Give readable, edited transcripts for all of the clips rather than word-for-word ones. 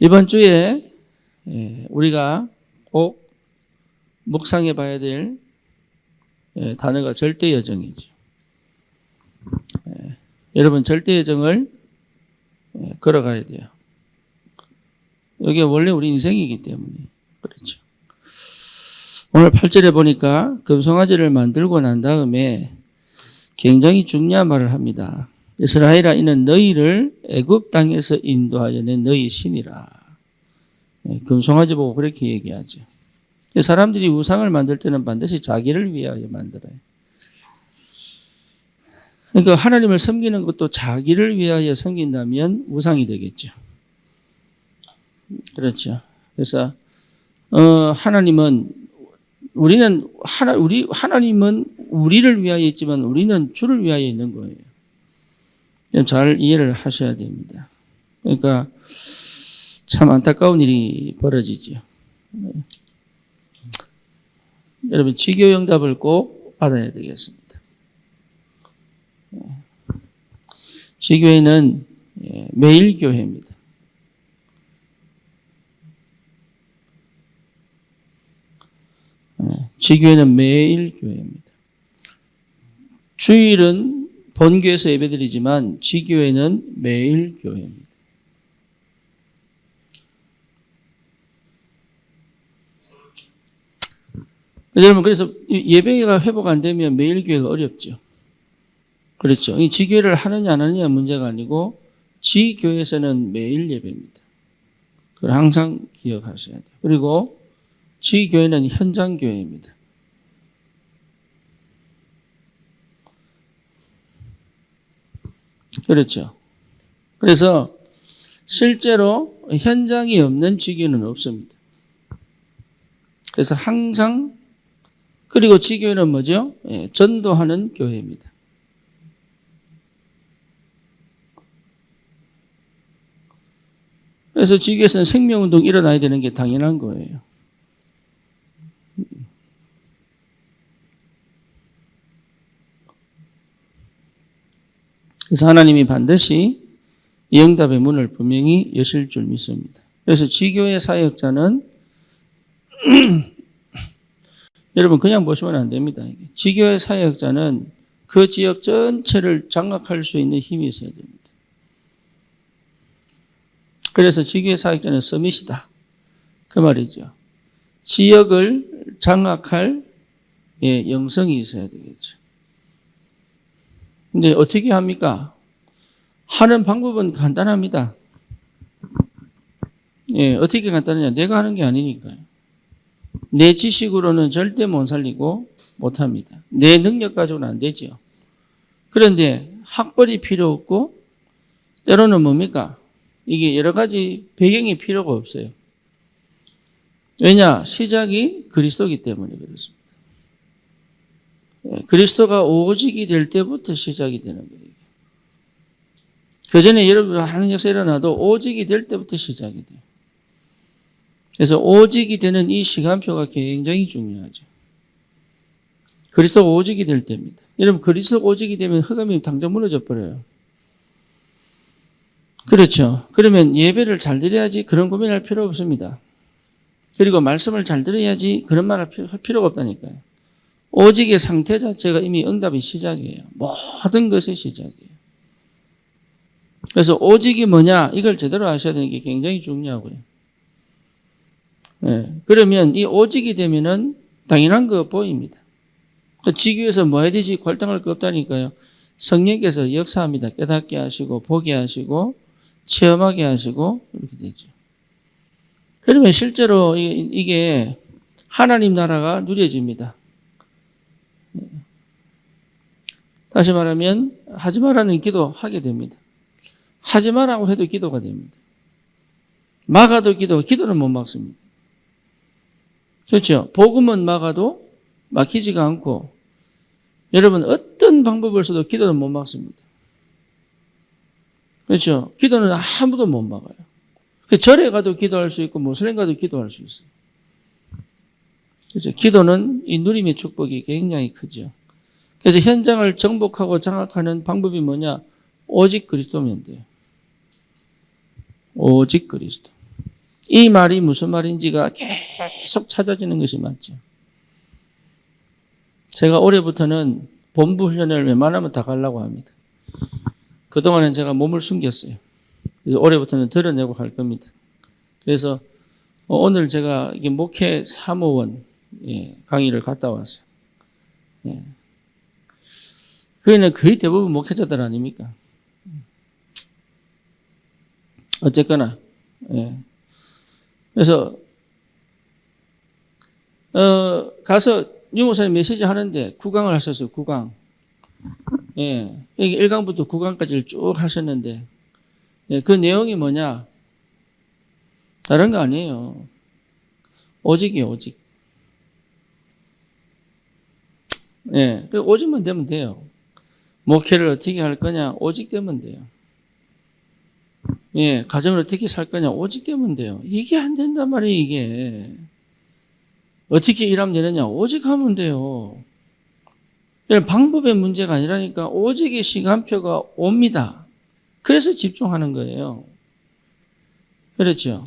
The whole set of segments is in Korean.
이번 주에 우리가 꼭 묵상해 봐야 될 단어가 절대여정이죠. 여러분, 절대여정을 걸어가야 돼요. 이게 원래 우리 인생이기 때문에 그렇죠. 오늘 8절에 보니까 금송아지를 만들고 난 다음에 굉장히 중요한 말을 합니다. 이스라엘아, 이는 너희를 애굽 땅에서 인도하여 낸 너희 신이라. 금송아지 보고 그렇게 얘기하죠. 사람들이 우상을 만들 때는 반드시 자기를 위하여 만들어요. 그러니까 하나님을 섬기는 것도 자기를 위하여 섬긴다면 우상이 되겠죠. 그렇죠. 그래서 하나님은 우리를 위하여 있지만 우리는 주를 위하여 있는 거예요. 잘 이해를 하셔야 됩니다. 그러니까 참 안타까운 일이 벌어지죠. 여러분, 지교 응답을 꼭 받아야 되겠습니다. 지교회는 매일 교회입니다. 지교회는 매일 교회입니다. 주일은 본교에서 예배드리지만 지교회는 매일 교회입니다. 여러분, 그래서 예배가 회복 안 되면 매일 교회가 어렵죠. 그렇죠. 이 지교회를 하느냐 안 하느냐 문제가 아니고 지교회에서는 매일 예배입니다. 그걸 항상 기억하셔야 돼요. 그리고 지교회는 현장 교회입니다. 그렇죠. 그래서 실제로 현장이 없는 지교회는 없습니다. 그래서 항상, 그리고 지교회는 뭐죠? 전도하는 교회입니다. 그래서 지교회에서는 생명운동이 일어나야 되는 게 당연한 거예요. 그래서 하나님이 반드시 이 응답의 문을 분명히 여실 줄 믿습니다. 그래서 지교회 사역자는 여러분, 그냥 보시면 안 됩니다. 지교회 사역자는 그 지역 전체를 장악할 수 있는 힘이 있어야 됩니다. 그래서 지교회 사역자는 서밋이다. 그 말이죠. 지역을 장악할 영성이 있어야 되겠죠. 근데 어떻게 합니까? 하는 방법은 간단합니다. 어떻게 간단하냐? 내가 하는 게 아니니까요. 내 지식으로는 절대 못 살리고 못 합니다. 내 능력 가지고는 안 되죠. 그런데 학벌이 필요 없고 때로는 뭡니까? 이게 여러 가지 배경이 필요가 없어요. 왜냐? 시작이 그리스도이기 때문에 그렇습니다. 그리스도가 오직이 될 때부터 시작이 되는 거예요. 그 전에 여러분 하는 역사 일어나도 오직이 될 때부터 시작이 돼요. 그래서 오직이 되는 이 시간표가 굉장히 중요하죠. 그리스도가 오직이 될 때입니다. 여러분, 그리스도가 오직이 되면 흑암이 당장 무너져 버려요. 그렇죠. 그러면 예배를 잘 드려야지 그런 고민할 필요 없습니다. 그리고 말씀을 잘 들어야지 그런 말 할 필요가 없다니까요. 오직의 상태 자체가 이미 응답의 시작이에요. 모든 것의 시작이에요. 그래서 오직이 뭐냐? 이걸 제대로 아셔야 되는 게 굉장히 중요하고요. 그러면 이 오직이 되면은 당연한 거 보입니다. 지교에서 뭐 해야 되지? 괄당할 거 없다니까요. 성령께서 역사합니다. 깨닫게 하시고, 보게 하시고, 체험하게 하시고, 이렇게 되죠. 그러면 실제로 이게 하나님 나라가 누려집니다. 다시 말하면 하지 말라는 기도 하게 됩니다. 하지 말라고 해도 기도가 됩니다. 막아도 기도는 못 막습니다. 그렇죠. 복음은 막아도 막히지가 않고 여러분 어떤 방법을 써도 기도는 못 막습니다. 그렇죠. 기도는 아무도 못 막아요. 절에 가도 기도할 수 있고 모슬렘 가도 기도할 수 있어요. 그렇죠. 기도는 이 누림의 축복이 굉장히 크죠. 그래서 현장을 정복하고 장악하는 방법이 뭐냐? 오직 그리스도면 돼요. 오직 그리스도. 이 말이 무슨 말인지가 계속 찾아지는 것이 맞죠. 제가 올해부터는 본부 훈련을 웬만하면 다 가려고 합니다. 그동안은 제가 몸을 숨겼어요. 그래서 올해부터는 드러내고 갈 겁니다. 그래서 오늘 제가 이게 목회 사무원 강의를 갔다 왔어요. 그는 거의 대부분 목회자들 아닙니까? 어쨌거나 그래서 가서 유 목사님 메시지 하는데 9강을 하셨어요. 9강. 여기 1강부터 9강까지를 쭉 하셨는데 그 내용이 뭐냐? 다른 거 아니에요. 오직이에요. 오직. 그 오직만 되면 돼요. 목회를 어떻게 할 거냐? 오직 되면 돼요. 가정을 어떻게 살 거냐? 오직 되면 돼요. 이게 안 된단 말이에요, 이게. 어떻게 일하면 되느냐? 오직 하면 돼요. 방법의 문제가 아니라니까 오직의 시간표가 옵니다. 그래서 집중하는 거예요. 그렇죠?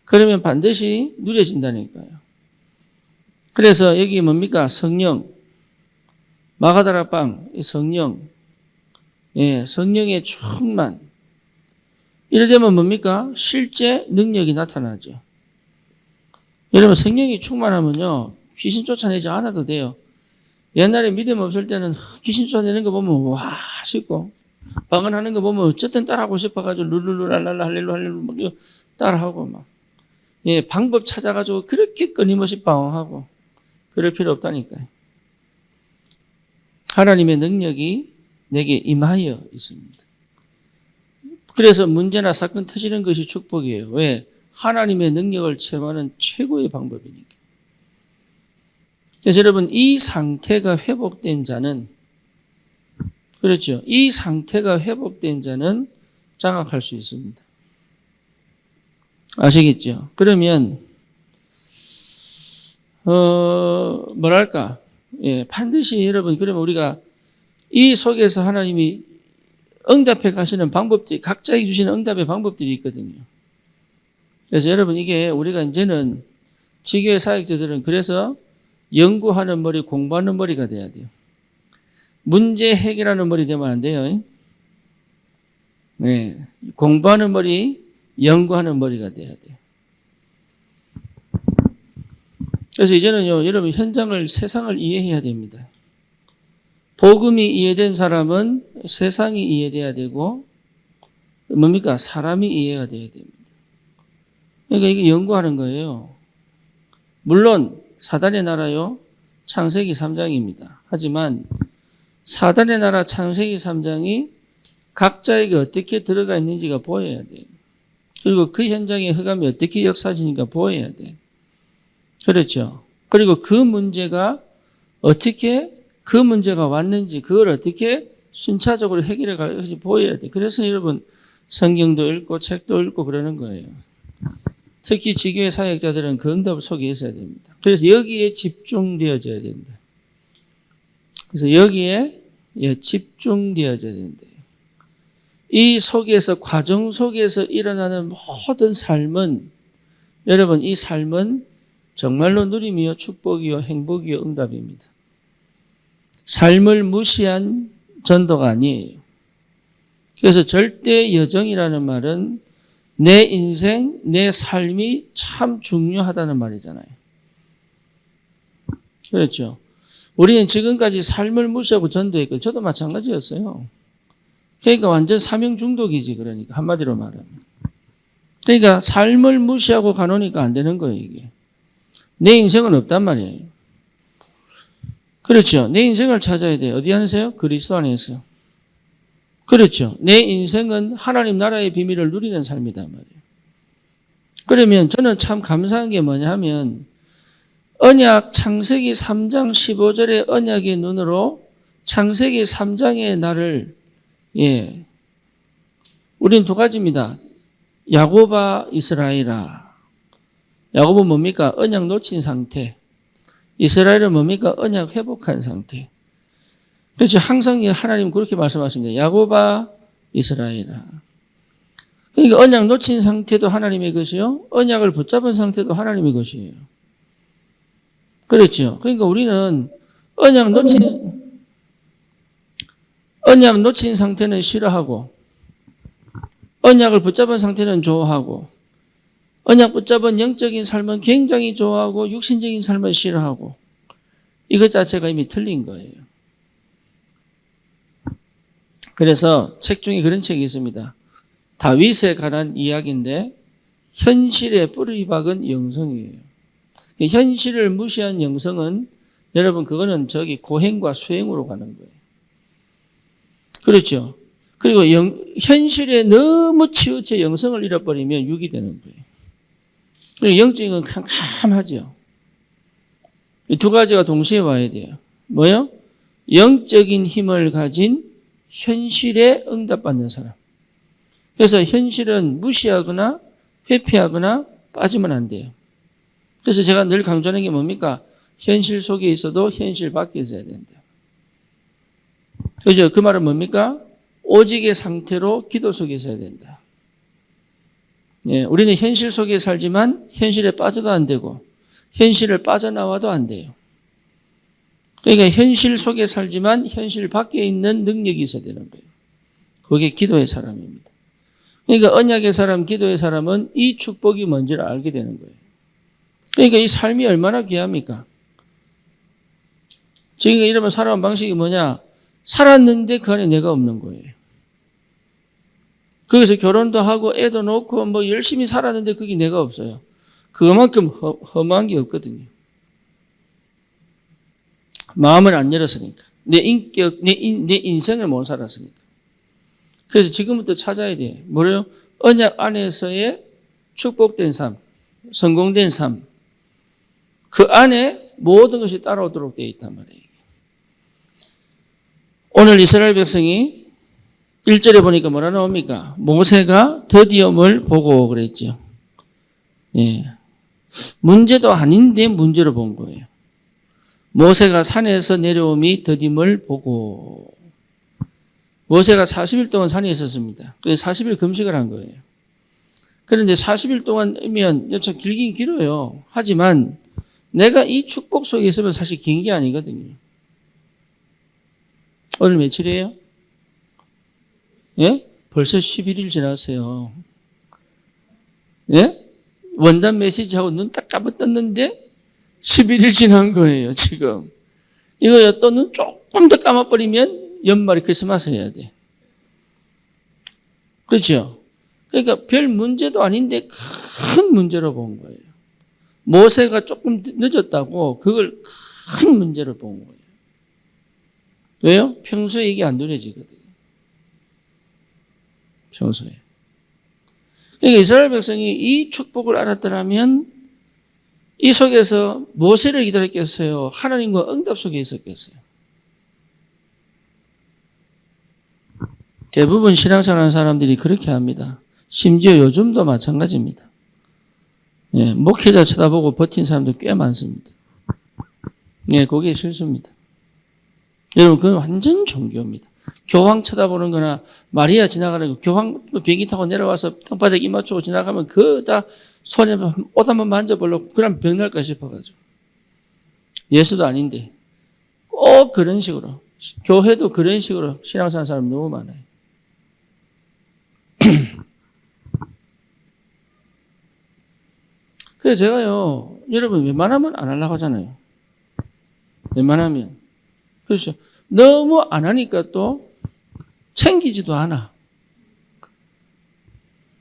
그러면 반드시 누려진다니까요. 그래서 여기 뭡니까? 성령. 마가다락방, 이 성령. 성령의 충만. 이럴 때면 뭡니까? 실제 능력이 나타나죠. 여러분, 성령이 충만하면요, 귀신 쫓아내지 않아도 돼요. 옛날에 믿음 없을 때는 귀신 쫓아내는 거 보면 와 싶고, 방언하는 거 보면 어쨌든 따라하고 싶어가지고 룰루루랄랄라 할렐루 막 따라하고 막. 방법 찾아가지고 그렇게 끊임없이 방언하고 그럴 필요 없다니까요. 하나님의 능력이 내게 임하여 있습니다. 그래서 문제나 사건 터지는 것이 축복이에요. 왜? 하나님의 능력을 체험하는 최고의 방법이니까. 그래서 여러분, 이 상태가 회복된 자는, 그렇죠. 이 상태가 회복된 자는 장악할 수 있습니다. 아시겠죠? 그러면, 반드시 여러분, 그러면 우리가 이 속에서 하나님이 응답해 가시는 방법들이, 각자에게 주시는 응답의 방법들이 있거든요. 그래서 여러분, 이게 우리가 이제는 지교회 사역자들은 그래서 연구하는 머리, 공부하는 머리가 돼야 돼요. 문제 해결하는 머리 되면 안 돼요. 공부하는 머리, 연구하는 머리가 돼야 돼요. 그래서 이제는요, 여러분, 현장을, 세상을 이해해야 됩니다. 복음이 이해된 사람은 세상이 이해돼야 되고, 뭡니까? 사람이 이해가 돼야 됩니다. 그러니까 이게 연구하는 거예요. 물론, 사단의 나라요, 창세기 3장입니다. 하지만, 사단의 나라 창세기 3장이 각자에게 어떻게 들어가 있는지가 보여야 돼요. 그리고 그 현장의 흑암이 어떻게 역사지니까 보여야 돼요. 그렇죠. 그리고 그 문제가 어떻게 그 문제가 왔는지 그걸 어떻게 순차적으로 해결해 갈 것이 보여야 돼. 그래서 여러분 성경도 읽고 책도 읽고 그러는 거예요. 특히 지교회 사역자들은 그 응답 속에 있어야 됩니다. 그래서 여기에 집중되어져야 된다. 그래서 여기에 집중되어져야 된다. 이 속에서 과정 속에서 일어나는 모든 삶은 여러분 이 삶은 정말로 누림이요 축복이요 행복이요 응답입니다. 삶을 무시한 전도가 아니에요. 그래서 절대 여정이라는 말은 내 인생, 내 삶이 참 중요하다는 말이잖아요. 그렇죠. 우리는 지금까지 삶을 무시하고 전도했고 저도 마찬가지였어요. 그러니까 완전 사명 중독이지. 그러니까 한마디로 말하면. 그러니까 삶을 무시하고 가노니까 안 되는 거예요. 이게. 내 인생은 없단 말이에요. 그렇죠. 내 인생을 찾아야 돼요. 어디 안에서요? 그리스도 안에서. 그렇죠. 내 인생은 하나님 나라의 비밀을 누리는 삶이단 말이에요. 그러면 저는 참 감사한 게 뭐냐 하면 언약 창세기 3장 15절의 언약의 눈으로 창세기 3장의 나를 우리는 두 가지입니다. 야곱아 이스라엘아. 야곱은 뭡니까? 언약 놓친 상태. 이스라엘은 뭡니까? 언약 회복한 상태. 그렇죠. 항상 하나님 그렇게 말씀하십니다. 야곱아 이스라엘아. 그러니까 그러니까 언약 놓친 상태도 하나님의 것이요, 언약을 붙잡은 상태도 하나님의 것이에요. 그렇죠. 그러니까 우리는 언약 놓친 상태는 싫어하고, 언약을 붙잡은 상태는 좋아하고, 언약 붙잡은 영적인 삶은 굉장히 좋아하고, 육신적인 삶은 싫어하고, 이것 자체가 이미 틀린 거예요. 그래서 책 중에 그런 책이 있습니다. 다윗에 관한 이야기인데, 현실의 뿌리 박은 영성이에요. 현실을 무시한 영성은, 여러분, 그거는 고행과 수행으로 가는 거예요. 그렇죠. 그리고 현실에 너무 치우쳐 영성을 잃어버리면 육이 되는 거예요. 그리고 영적인 건 캄캄하죠. 이 두 가지가 동시에 와야 돼요. 뭐요? 영적인 힘을 가진 현실에 응답받는 사람. 그래서 현실은 무시하거나 회피하거나 빠지면 안 돼요. 그래서 제가 늘 강조하는 게 뭡니까? 현실 속에 있어도 현실 밖에 있어야 된다. 그죠? 그 말은 뭡니까? 오직의 상태로 기도 속에 있어야 된다. 예, 우리는 현실 속에 살지만 현실에 빠져도 안 되고 현실을 빠져나와도 안 돼요. 그러니까 현실 속에 살지만 현실 밖에 있는 능력이 있어야 되는 거예요. 그게 기도의 사람입니다. 그러니까 언약의 사람, 기도의 사람은 이 축복이 뭔지를 알게 되는 거예요. 그러니까 이 삶이 얼마나 귀합니까? 지금 이러면 살아온 방식이 뭐냐? 살았는데 그 안에 내가 없는 거예요. 거기서 결혼도 하고 애도 놓고 뭐 열심히 살았는데 그게 내가 없어요. 그만큼 허무한 게 없거든요. 마음을 안 열었으니까. 내 인격, 내 인생을 못 살았으니까. 그래서 지금부터 찾아야 돼. 뭐래요? 언약 안에서의 축복된 삶, 성공된 삶. 그 안에 모든 것이 따라오도록 되어 있단 말이에요. 오늘 이스라엘 백성이 1절에 보니까 뭐라 나옵니까? 모세가 더디움을 보고 그랬죠. 예. 문제도 아닌데 문제로 본 거예요. 모세가 산에서 내려옴이 더딤을 보고. 모세가 40일 동안 산에 있었습니다. 그래서 40일 금식을 한 거예요. 그런데 40일 동안이면 여차 길긴 길어요. 하지만 내가 이 축복 속에 있으면 사실 긴 게 아니거든요. 오늘 며칠이에요? 예? 벌써 11일 지났어요. 예? 원단 메시지하고 눈 딱 감아떴는데 11일 지난 거예요, 지금. 이거요, 또 눈 조금 더 감아버리면 연말에 크리스마스 해야 돼. 그렇죠? 그러니까 별 문제도 아닌데 큰 문제로 본 거예요. 모세가 조금 늦었다고 그걸 큰 문제로 본 거예요. 왜요? 평소에 이게 안 눈에지거든요. 평소에. 그러니까 이스라엘 백성이 이 축복을 알았더라면 이 속에서 모세를 기다렸겠어요? 하나님과 응답 속에 있었겠어요? 대부분 신앙생활하는 사람들이 그렇게 합니다. 심지어 요즘도 마찬가지입니다. 예, 목회자 쳐다보고 버틴 사람도 꽤 많습니다. 예, 그게 실수입니다. 여러분, 그건 완전 종교입니다. 교황 쳐다보는 거나 마리아 지나가는 거, 교황 비행기 타고 내려와서 땅바닥에 입 맞추고 지나가면 그거 다 손에 옷 한번 만져보려고 그럼 병날까 싶어가지고. 예수도 아닌데 꼭 그런 식으로, 교회도 그런 식으로 신앙생활 사람 너무 많아요. 그래서 제가요, 여러분 웬만하면 안 하려고 하잖아요. 웬만하면. 그렇죠. 너무 안 하니까 또 챙기지도 않아.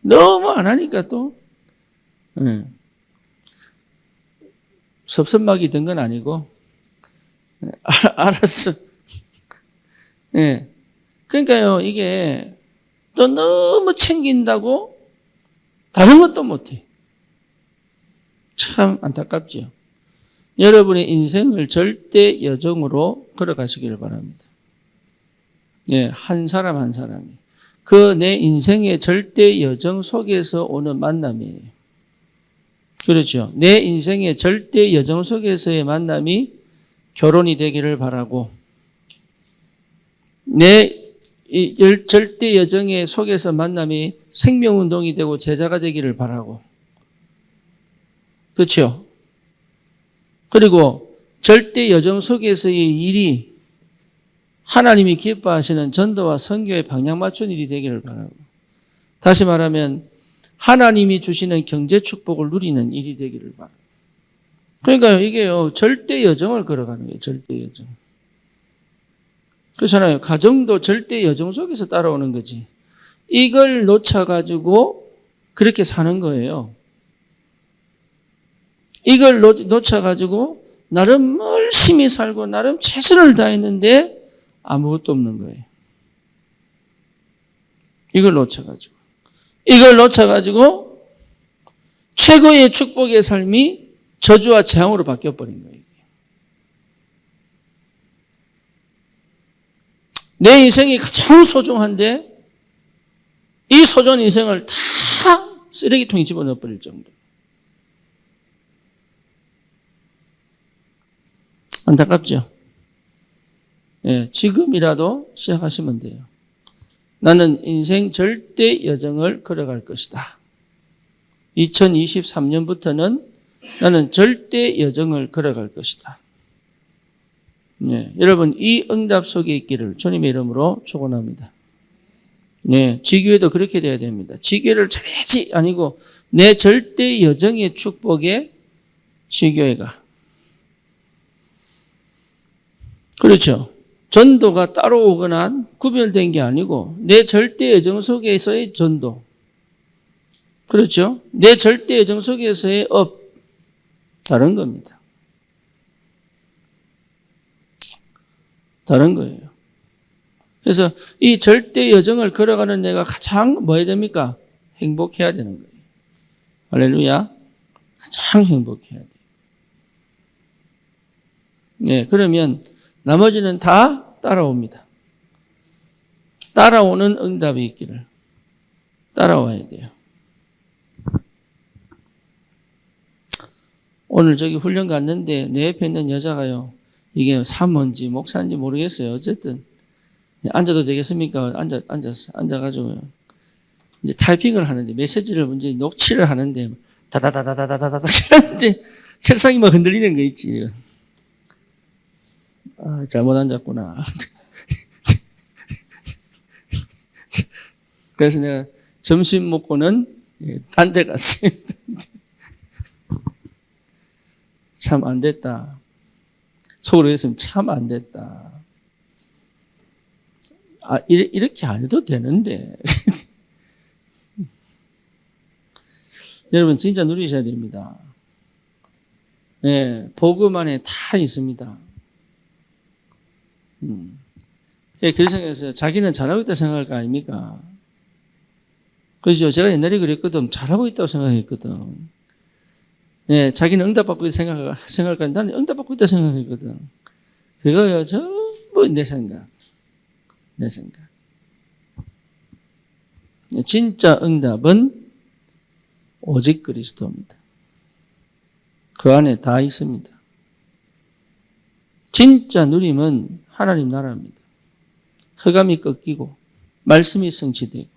너무 안 하니까 또 섭섭막이 든 건 아니고 알았어. 예. 그러니까요, 이게 또 너무 챙긴다고 다른 것도 못해. 참 안타깝죠. 여러분의 인생을 절대 여정으로 걸어가시기를 바랍니다. 예, 한 사람 한 사람이. 그 내 인생의 절대 여정 속에서 오는 만남이에요. 그렇죠. 내 인생의 절대 여정 속에서의 만남이 결혼이 되기를 바라고, 내 이 절대 여정의 속에서 만남이 생명운동이 되고 제자가 되기를 바라고. 그렇죠? 그리고 절대 여정 속에서의 일이 하나님이 기뻐하시는 전도와 선교의 방향 맞춘 일이 되기를 바라고. 다시 말하면 하나님이 주시는 경제 축복을 누리는 일이 되기를 바라고. 그러니까 이게요, 절대 여정을 걸어가는 거예요. 절대 여정. 그렇잖아요. 가정도 절대 여정 속에서 따라오는 거지. 이걸 놓쳐가지고 그렇게 사는 거예요. 이걸 놓쳐가지고 나름 열심히 살고 나름 최선을 다했는데 아무것도 없는 거예요. 이걸 놓쳐가지고 최고의 축복의 삶이 저주와 재앙으로 바뀌어버린 거예요. 내 인생이 가장 소중한데 이 소중한 인생을 다 쓰레기통에 집어넣어버릴 정도. 안타깝죠? 예, 지금이라도 시작하시면 돼요. 나는 인생 절대 여정을 걸어갈 것이다. 2023년부터는 나는 절대 여정을 걸어갈 것이다. 네, 여러분 이 응답 속에 있기를 주님의 이름으로 축원합니다. 네, 지교회도 그렇게 돼야 됩니다. 지교회를 잘해야지 아니고 내 절대 여정의 축복에 지교회가. 그렇죠. 전도가 따로 오거나 구별된 게 아니고 내 절대 여정 속에서의 전도. 그렇죠. 내 절대 여정 속에서의 업. 다른 겁니다. 다른 거예요. 그래서 이 절대 여정을 걸어가는 내가 가장 뭐 해야 됩니까? 행복해야 되는 거예요. 할렐루야. 가장 행복해야 돼요. 네, 그러면 나머지는 다 따라옵니다. 따라오는 응답이 있기를. 따라와야 돼요. 오늘 저기 훈련 갔는데 내 옆에 있는 여자가요. 이게 사모인지 목사인지 모르겠어요. 어쨌든 앉아도 되겠습니까? 앉아가지고 이제 타이핑을 하는데 메시지를 이제 녹취를 하는데 다다다다다다다다 하는데 책상이 막 흔들리는 거 있지. 아, 잘못 앉았구나. 그래서 내가 점심 먹고는 딴 데 갔습니다. 참 안 됐다. 속으로 했으면 참 안 됐다. 아, 이렇게 안 해도 되는데. 여러분, 진짜 누리셔야 됩니다. 네, 복음 안에 다 있습니다. 그래서 생각했어요. 자기는 잘하고 있다고 생각할 거 아닙니까? 그렇죠. 제가 옛날에 그랬거든. 잘하고 있다고 생각했거든. 네, 자기는 응답받고 있다고 생각할 거 아닌데 나는 응답받고 있다고 생각했거든. 그거요, 전부 내 생각. 진짜 응답은 오직 그리스도입니다. 그 안에 다 있습니다. 진짜 누림은 하나님 나라입니다. 흑암이 꺾이고 말씀이 성취되고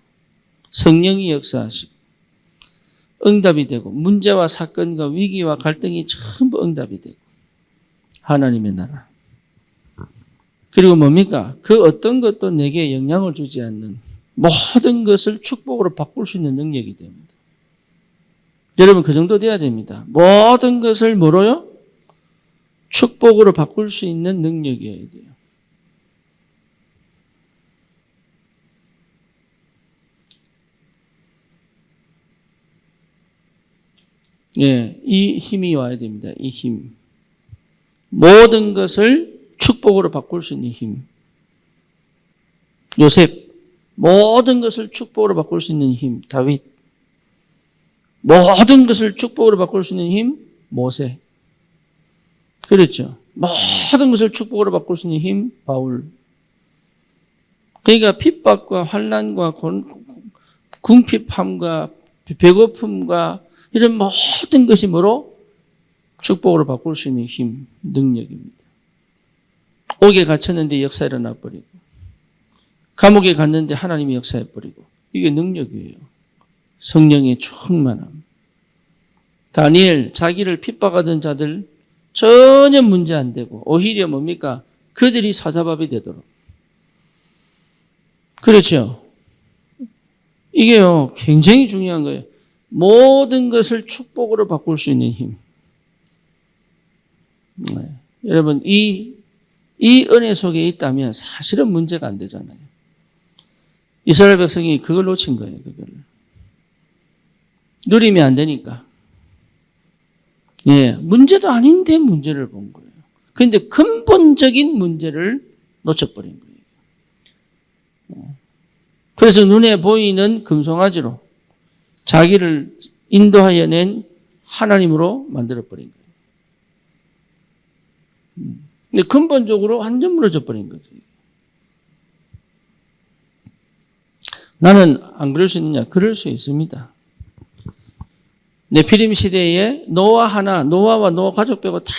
성령이 역사하시고 응답이 되고 문제와 사건과 위기와 갈등이 전부 응답이 되고 하나님의 나라. 그리고 뭡니까? 그 어떤 것도 내게 영향을 주지 않는 모든 것을 축복으로 바꿀 수 있는 능력이 됩니다. 여러분 그 정도 돼야 됩니다. 모든 것을 뭐로요? 축복으로 바꿀 수 있는 능력이어야 돼요. 예, 이 힘이 와야 됩니다. 이 힘. 모든 것을 축복으로 바꿀 수 있는 힘. 요셉. 모든 것을 축복으로 바꿀 수 있는 힘. 다윗. 모든 것을 축복으로 바꿀 수 있는 힘. 모세. 그렇죠. 모든 것을 축복으로 바꿀 수 있는 힘. 바울. 그러니까 핍박과 환난과 궁핍함과 배고픔과 이런 모든 것이 뭐로? 축복으로 바꿀 수 있는 힘, 능력입니다. 옥에 갇혔는데 역사 일어나 버리고 감옥에 갔는데 하나님이 역사해버리고. 이게 능력이에요. 성령의 충만함. 다니엘, 자기를 핍박하던 자들 전혀 문제 안 되고 오히려 뭡니까? 그들이 사자밥이 되도록. 그렇죠. 이게요, 굉장히 중요한 거예요. 모든 것을 축복으로 바꿀 수 있는 힘. 네. 여러분, 이 은혜 속에 있다면 사실은 문제가 안 되잖아요. 이스라엘 백성이 그걸 놓친 거예요, 그거를. 누리면 안 되니까. 예, 문제도 아닌데 문제를 본 거예요. 그런데 근본적인 문제를 놓쳐버린 거예요. 그래서 눈에 보이는 금송아지로 자기를 인도하여 낸 하나님으로 만들어버린 거예요. 근데 근본적으로 완전 무너져 버린 거죠. 나는 안 그럴 수 있느냐? 그럴 수 있습니다. 네피림 시대에 노아와 노아 가족 빼고 다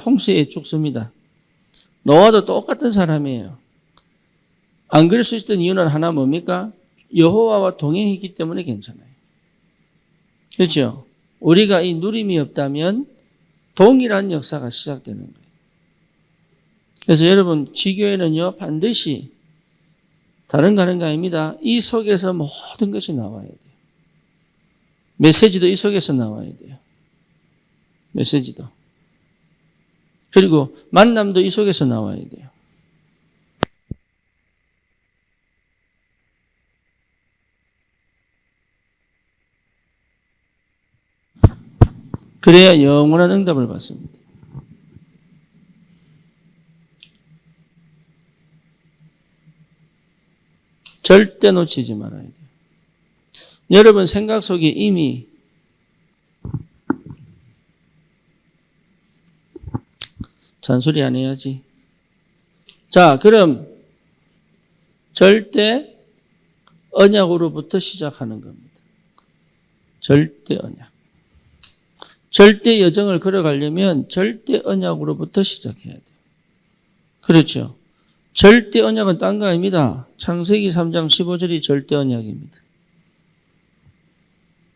홍수에 죽습니다. 노아도 똑같은 사람이에요. 안 그럴 수 있던 이유는 하나 뭡니까? 여호와와 동행했기 때문에 괜찮아요. 그렇죠? 우리가 이 누림이 없다면 동일한 역사가 시작되는 거예요. 그래서 여러분, 지교회는요, 반드시 다른 거 하는 거 아닙니다. 이 속에서 모든 것이 나와야 돼요. 메시지도 이 속에서 나와야 돼요. 메시지도. 그리고 만남도 이 속에서 나와야 돼요. 그래야 영원한 응답을 받습니다. 절대 놓치지 말아야 돼요. 여러분 생각 속에 이미 잔소리 안 해야지. 자, 그럼 절대 언약으로부터 시작하는 겁니다. 절대 언약. 절대 여정을 걸어가려면 절대 언약으로부터 시작해야 돼요. 그렇죠. 절대 언약은 딴 거 아닙니다. 창세기 3장 15절이 절대 언약입니다.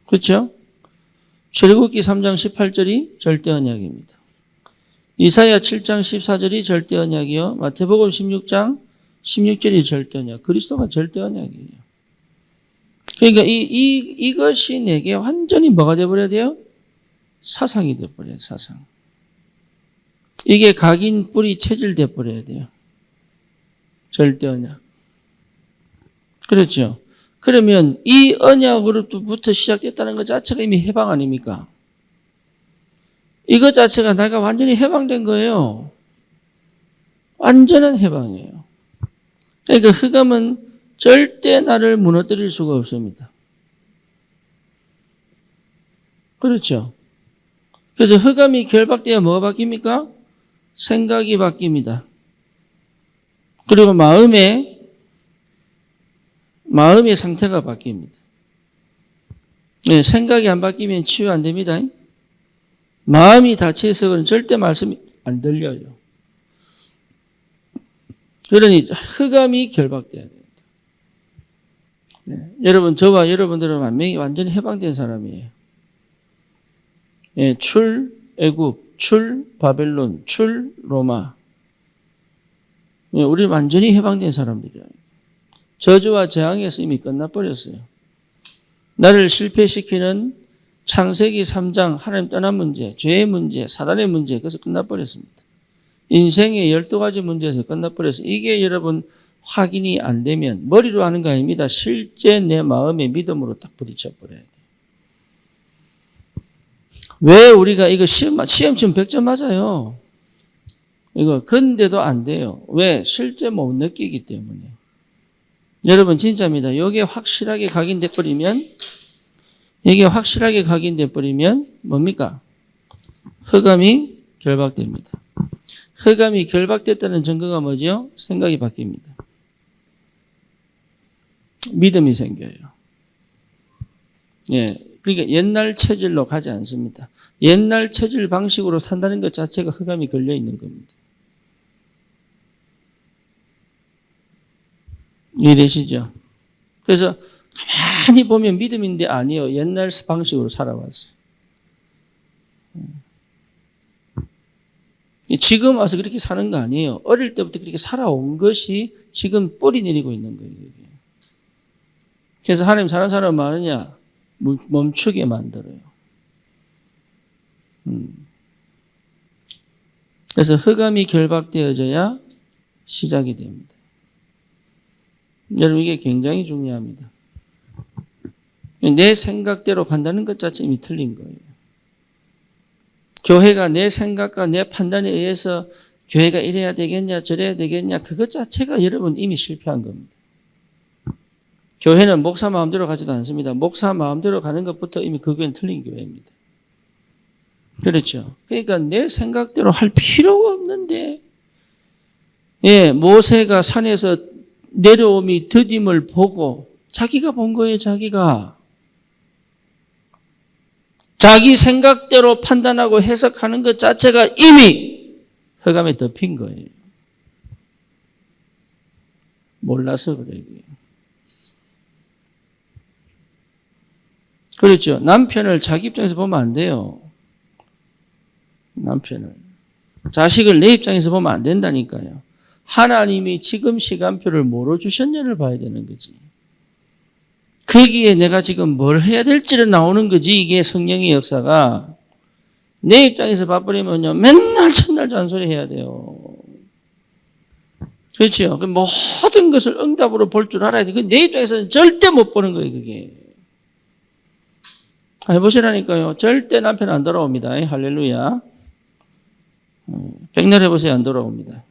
그렇죠? 출애굽기 3장 18절이 절대 언약입니다. 이사야 7장 14절이 절대 언약이요. 마태복음 16장 16절이 절대 언약. 그리스도가 절대 언약이에요. 그러니까 이것이 내게 완전히 뭐가 되어버려야 돼요? 사상이 되어버려요. 사상. 이게 각인 뿌리 체질 되어버려야 돼요. 절대 언약. 그렇죠. 그러면 이 언약으로부터 시작됐다는 것 자체가 이미 해방 아닙니까? 이것 자체가 내가 완전히 해방된 거예요. 완전한 해방이에요. 그러니까 흑암은 절대 나를 무너뜨릴 수가 없습니다. 그렇죠. 그래서 흑암이 결박되어 뭐가 바뀝니까? 생각이 바뀝니다. 그리고 마음의 상태가 바뀝니다. 네, 생각이 안 바뀌면 치유 안 됩니다. 마음이 닫혀서 절대 말씀이 안 들려요. 그러니 흑암이 결박돼야 됩니다. 네, 여러분, 저와 여러분들은 만명이 완전히 해방된 사람이에요. 네, 출 애굽, 출 바벨론, 출 로마. 네, 우리 완전히 해방된 사람들이에요. 저주와 재앙에서 이미 끝나버렸어요. 나를 실패시키는 창세기 3장 하나님 떠난 문제, 죄의 문제, 사단의 문제, 그래서 끝나버렸습니다. 인생의 12가지 문제에서 끝나버렸어요. 이게 여러분 확인이 안 되면 머리로 하는 거 아닙니다. 실제 내 마음의 믿음으로 딱 부딪혀버려야 돼요. 왜 우리가 이거 시험 치면 100점 맞아요. 이거 근데도 안 돼요. 왜? 실제 못 느끼기 때문에. 여러분 진짜입니다. 이게 확실하게 각인돼 버리면 뭡니까? 흑암이 결박됩니다. 흑암이 결박됐다는 증거가 뭐죠? 생각이 바뀝니다. 믿음이 생겨요. 예, 그러니까 옛날 체질로 가지 않습니다. 옛날 체질 방식으로 산다는 것 자체가 흑암이 걸려 있는 겁니다. 이해되시죠? 그래서 가만히 보면 믿음인데 아니요. 옛날 방식으로 살아왔어요. 지금 와서 그렇게 사는 거 아니에요. 어릴 때부터 그렇게 살아온 것이 지금 뿌리 내리고 있는 거예요. 그래서 하나님 사는 사람 많으냐? 멈추게 만들어요. 그래서 흑암이 결박되어져야 시작이 됩니다. 여러분 이게 굉장히 중요합니다. 내 생각대로 간다는 것 자체 이미 틀린 거예요. 교회가 내 생각과 내 판단에 의해서 교회가 이래야 되겠냐 저래야 되겠냐 그것 자체가 여러분 이미 실패한 겁니다. 교회는 목사 마음대로 가지도 않습니다. 목사 마음대로 가는 것부터 이미 그 교회는 틀린 교회입니다. 그렇죠. 그러니까 내 생각대로 할 필요가 없는데 모세가 산에서 내려옴이 더딤을 보고 자기가 본 거예요. 자기 생각대로 판단하고 해석하는 것 자체가 이미 흑암에 덮인 거예요. 몰라서 그래요. 그렇죠. 남편을 자기 입장에서 보면 안 돼요. 남편을. 자식을 내 입장에서 보면 안 된다니까요. 하나님이 지금 시간표를 뭐로 주셨냐를 봐야 되는 거지. 거기에 내가 지금 뭘 해야 될지를 나오는 거지. 이게 성령의 역사가. 내 입장에서 봐버리면요. 맨날 첫날 잔소리 해야 돼요. 그렇죠. 모든 것을 응답으로 볼 줄 알아야 돼. 내 입장에서는 절대 못 보는 거예요. 그게. 해보시라니까요. 절대 남편 안 돌아옵니다. 할렐루야. 백날 해보세요. 안 돌아옵니다.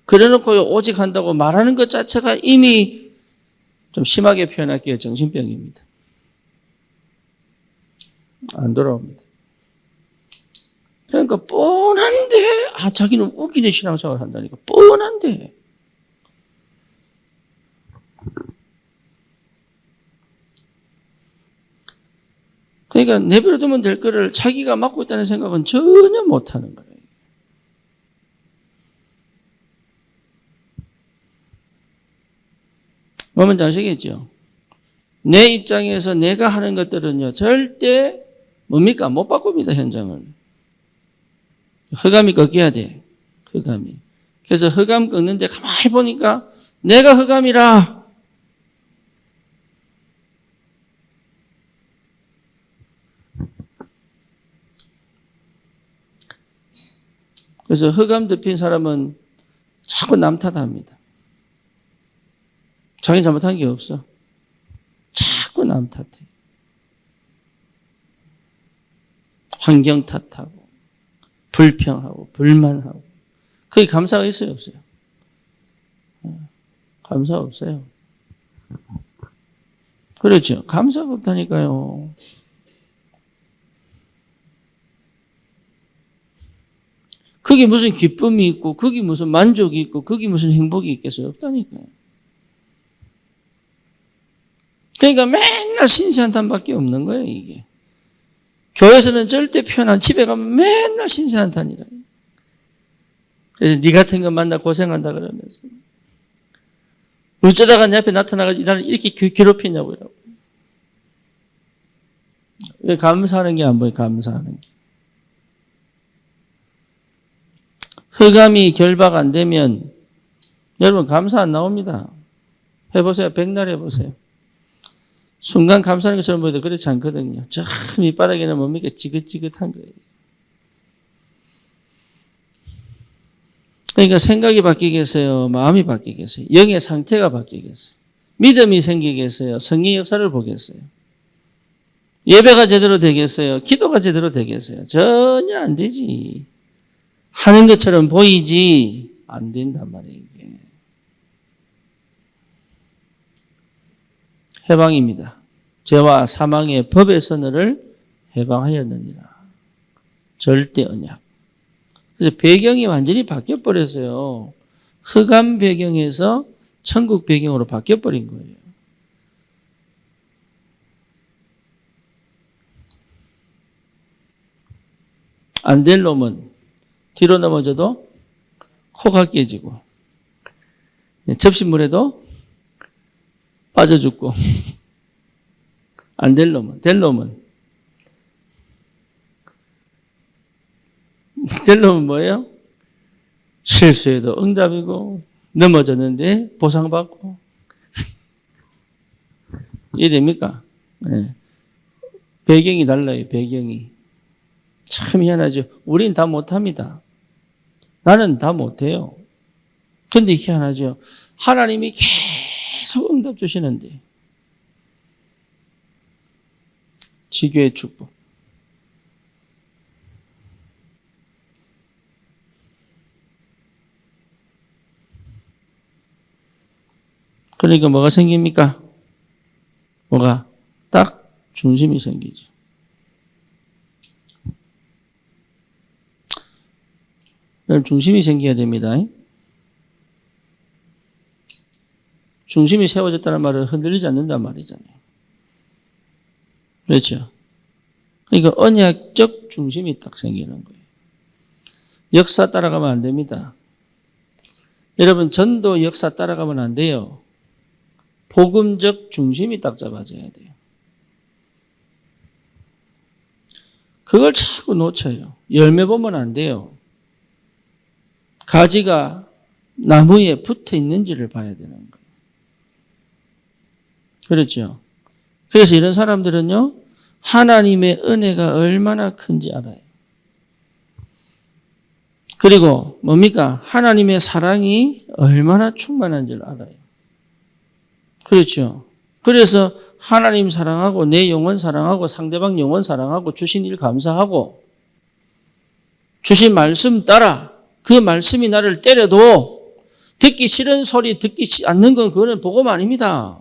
그래놓고 오직 한다고 말하는 것 자체가 이미 좀 심하게 표현할게요. 정신병입니다. 안 돌아옵니다. 그러니까 뻔한데 자기는 웃기는 신앙생활을 한다니까. 뻔한데. 그러니까 내버려 두면 될 거를 자기가 맡고 있다는 생각은 전혀 못하는 거예요. 뭔지 아시겠죠? 내 입장에서 내가 하는 것들은요, 절대 뭡니까? 못 바꿉니다, 현장을. 흑암이 꺾여야 돼. 흑암이. 그래서 흑암 꺾는데 가만히 보니까 내가 흑암이라. 그래서 흑암 덮인 사람은 자꾸 남 탓합니다. 자기 잘못한 게 없어. 자꾸 남 탓해. 환경 탓하고, 불평하고, 불만하고. 그게 감사가 있어요, 없어요? 감사 없어요. 그렇죠. 감사가 없다니까요. 그게 무슨 기쁨이 있고, 그게 무슨 만족이 있고, 그게 무슨 행복이 있겠어요? 없다니까요. 그러니까 맨날 신세한탄밖에 없는 거예요, 이게. 교회에서는 절대 표현 집에 가면 맨날 신세한탄이라. 그래서 네 같은 거 만나 고생한다 그러면서. 어쩌다가 내 앞에 나타나가지고 나를 이렇게 괴롭히냐고요. 왜 감사하는 게 안 보여요, 감사하는 게. 흑암이 결박 안 되면 여러분 감사 안 나옵니다. 해보세요. 백날 해보세요. 순간 감사하는 것처럼 보여도 그렇지 않거든요. 저 밑바닥에는 뭡니까? 지긋지긋한 거예요. 그러니까 생각이 바뀌겠어요? 마음이 바뀌겠어요? 영의 상태가 바뀌겠어요? 믿음이 생기겠어요? 성령의 역사를 보겠어요? 예배가 제대로 되겠어요? 기도가 제대로 되겠어요? 전혀 안 되지. 하는 것처럼 보이지 안 된단 말이에요. 이게. 해방입니다. 죄와 사망의 법의 선언을 해방하였느니라. 절대 언약. 그래서 배경이 완전히 바뀌어버렸어요. 흑암 배경에서 천국 배경으로 바뀌어버린 거예요. 안 될 놈은 뒤로 넘어져도 코가 깨지고 접시물에도 빠져 죽고 안 될 놈은 될 놈은 뭐예요? 실수해도 응답이고 넘어졌는데 보상받고 이해됩니까? 네. 배경이 달라요. 배경이 참 희한하죠. 우린 다 못합니다. 나는 다 못해요. 근데 희한하죠. 하나님이 계속 응답 주시는데 지교의 축복. 그러니까 뭐가 생깁니까? 뭐가? 딱 중심이 생기죠. 중심이 생겨야 됩니다. 중심이 세워졌다는 말은 흔들리지 않는단 말이잖아요. 그렇죠? 그러니까 언약적 중심이 딱 생기는 거예요. 역사 따라가면 안 됩니다. 여러분 전도 역사 따라가면 안 돼요. 복음적 중심이 딱 잡아져야 돼요. 그걸 자꾸 놓쳐요. 열매 보면 안 돼요. 가지가 나무에 붙어 있는지를 봐야 되는 거예요. 그렇죠? 그래서 이런 사람들은요, 하나님의 은혜가 얼마나 큰지 알아요. 그리고 뭡니까? 하나님의 사랑이 얼마나 충만한지를 알아요. 그렇죠? 그래서 하나님 사랑하고 내 영혼 사랑하고 상대방 영혼 사랑하고 주신 일 감사하고 주신 말씀 따라 그 말씀이 나를 때려도 듣기 싫은 소리 듣기 않는 건 그거는 복음 아닙니다.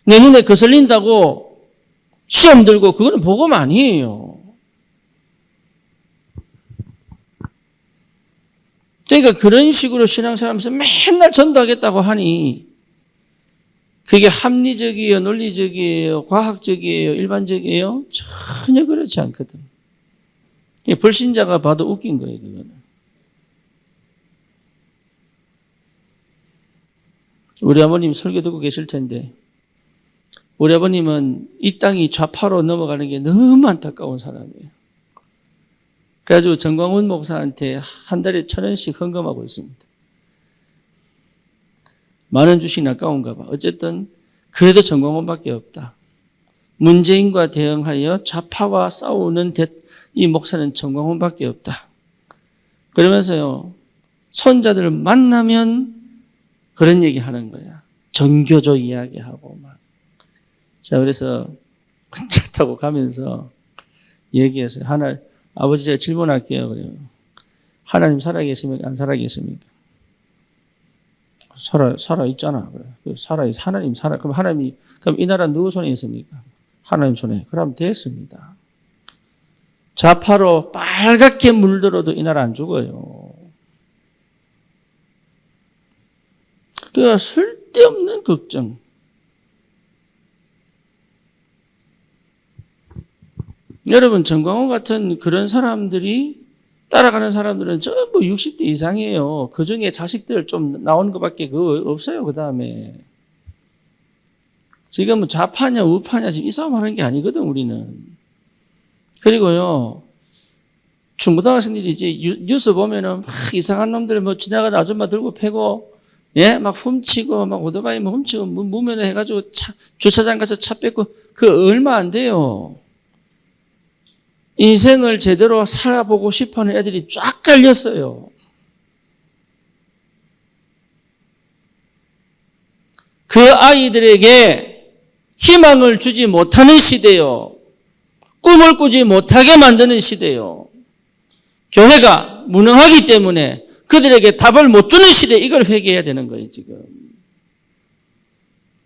내 눈에 거슬린다고 시험 들고 그거는 복음 아니에요. 그러니까 그런 식으로 신앙생활하면서 맨날 전도하겠다고 하니 그게 합리적이에요, 논리적이에요, 과학적이에요, 일반적이에요? 전혀 그렇지 않거든. 불신자가 봐도 웃긴 거예요, 그거는. 우리 아버님 설교 듣고 계실 텐데 우리 아버님은 이 땅이 좌파로 넘어가는 게 너무 안타까운 사람이에요. 그래가지고 정광훈 목사한테 한 달에 1,000원씩 헌금하고 있습니다. 10,000원 주시긴 아까운가 봐. 어쨌든 그래도 정광훈밖에 없다. 문재인과 대응하여 좌파와 싸우는 이 목사는 정광훈밖에 없다. 그러면서요, 손자들 만나면 그런 얘기 하는 거야. 정교조 이야기하고 막. 자, 그래서 차 타고 가면서 얘기했어요. 아버지 제가 질문할게요. 그래요. 하나님 살아계십니까? 안 살아계십니까? 살아있잖아. 그래. 하나님 그럼 이 나라 누구 손에 있습니까? 하나님 손에. 그럼 됐습니다. 좌파로 빨갛게 물들어도 이 나라 안 죽어요. 그러니까 쓸데없는 걱정. 여러분 정광훈 같은 그런 사람들이 따라가는 사람들은 전부 60대 이상이에요. 그중에 자식들 좀 나오는 것밖에 없어요. 그 다음에 지금은 좌파냐 우파냐 지금 이 싸움 하는 게 아니거든 우리는. 그리고요 중고등학생들이 이제 뉴스 보면은 막 이상한 놈들 뭐 지나가는 아줌마 들고 패고 예 막 훔치고 막 오토바이 뭐 훔치고 무면허 해가지고 주차장 가서 차 뺏고 그 얼마 안 돼요. 인생을 제대로 살아보고 싶어하는 애들이 쫙 깔렸어요. 그 아이들에게 희망을 주지 못하는 시대요. 꿈을 꾸지 못하게 만드는 시대요. 교회가 무능하기 때문에 그들에게 답을 못 주는 시대, 이걸 회개해야 되는 거예요, 지금.